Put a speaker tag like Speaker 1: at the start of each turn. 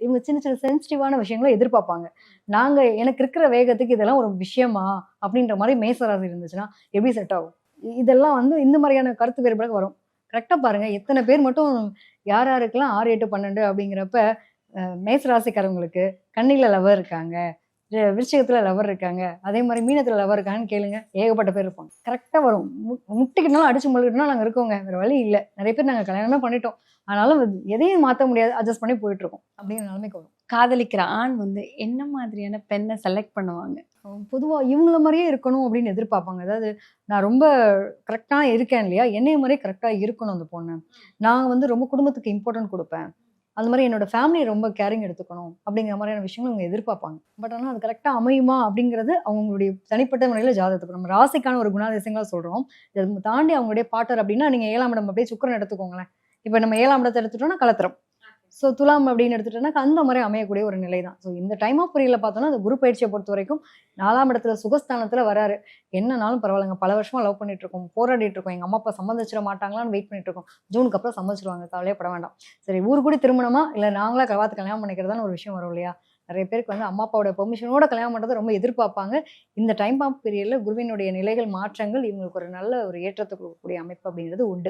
Speaker 1: இவங்க சின்ன சின்ன சென்சிட்டிவான விஷயங்கள எதிர்பார்ப்பாங்க. எனக்கு இருக்கிற வேகத்துக்கு இதெல்லாம் ஒரு விஷயமா? அப்படின்ற மாரி மேச ராசி இருந்துச்சுன்னா, எப்படி செட் ஆகும்? இதெல்லாம் வந்து இந்த மாரியான கருத்து வேறுபாடு வரும். கரெக்ட்டா பாருங்க, எத்தன பேர் மட்டும் யார் யாருக்கெல்லாம் 6, 8, 12 அப்படிங்கிறப்ப, மேச ராசிக்காரவங்களுக்கு கன்னியில லவர் இருக்காங்க. விருச்சிகத்துல லவர் இருக்காங்க. அதே மாரி மீனத்துல லவர் இருக்காங்கன்னு கேளுங்க. ஏகப்பட்ட பேர் இருப்பாங்க. கரெக்ட்டா வரும். முட்டிக்கிட்டுனாலும், அடிச்சு முழுகிட்டுனாலும் நாங்க இருக்கோங்க. வேற வழி இல்ல. நெறைய பேர் நாங்க கல்யாணமே பண்ணிட்டோம். ஆனாலும் எதையும் மாத்த முடியாது. அட்ஜஸ்ட் பண்ணி போயிட்டுருக்கோம். அப்படிங்கிற நிலைமைக்கு வரும்.
Speaker 2: காதலிக்கிற ஆண் வந்து என்ன மாதிரியான பெண்ண செலக்ட் பண்ணுவாங்க?
Speaker 1: பொதுவா இவங்கள மாரியே இருக்கணும் அப்படின்னு எதிர்பார்ப்பாங்க. அதாவது நான் ரொம்ப கரெக்ட்டா இருக்கேன் இல்லையா? என்னைய மாரியே கரெக்ட்டா இருக்கணும் அந்த பொண்ணு. நான் வந்து ரொம்ப குடும்பத்துக்கு இம்பார்ட்டன்ட் குடுப்பேன். அந்த மாரி என்னோட ஃபேமிலிய ரொம்ப கேரிங் எடுத்துக்கணும். அப்படிங்கிற மாரியான விஷயங்கள அவங்க எதிர்பார்ப்பாங்க. பட் ஆனா அது கரெக்ட்டா அமையுமா? அப்படிங்கிறது அவங்களுடைய தனிப்பட்ட முறையில ஜாதகத்துக்கு நம்ம ராசிக்கான ஒரு குணாதிசயங்களா சொல்றோம். இத தாண்டி அவங்களுடைய பார்ட்னர் அப்படின்னா, நீங்க 7ஆம் இடம் அப்படியே சுக்கிரன் எடுத்துக்கோங்களேன். இப்ப நம்ம 7ஆம் இடத்த எடுத்துட்டோம்னா கலத்திரம். ஸோ துலாம் அப்படின்னு எடுத்துட்டோம்னா, அந்த மாரி அமையக்கூடிய ஒரு நிலை தான். ஸோ இந்த டைம் ஆஃப் பீரியட்ல பார்த்தோம்னா, அந்த குரு பயிற்சிய பொறுத்தவரைக்கும் 4ஆம் இடத்துல சுகஸ்தானத்துல வராரு. என்னனாலும் பரவாயில்லங்க. பல வருஷமா லவ் பண்ணிட்டு இருக்கோம். போராடிட்டு இருக்கோம். எங்க அம்மா, அப்பா சம்மதிச்சிட மாட்டாங்களான்னு வெயிட் பண்ணிட்டு இருக்கோம். ஜூனுக்கு அப்புறம் சம்மதிச்சுருவாங்க. கவலையே பட வேண்டாம். சரி ஊர் கூடி திருமணமா? இல்ல நாங்களா பார்த்து கல்யாணம் பண்ணிக்கிறதான்னு ஒரு விஷயம் வரும் இல்லையா? நெறைய பேருக்கு வந்து அம்மா, அப்பாவோட பெர்மிஷனோட கல்யாணம் பண்றத ரொம்ப எதிர்பார்ப்பாங்க. இந்த டைம் ஆஃப் பீரியட்ல குருவினுடைய நிலைகள், மாற்றங்கள் இவங்களுக்கு ஒரு நல்ல ஒரு ஏற்றத்த குடுக்கக்கூடிய அமைப்பு அப்படிங்கிறது உண்டு.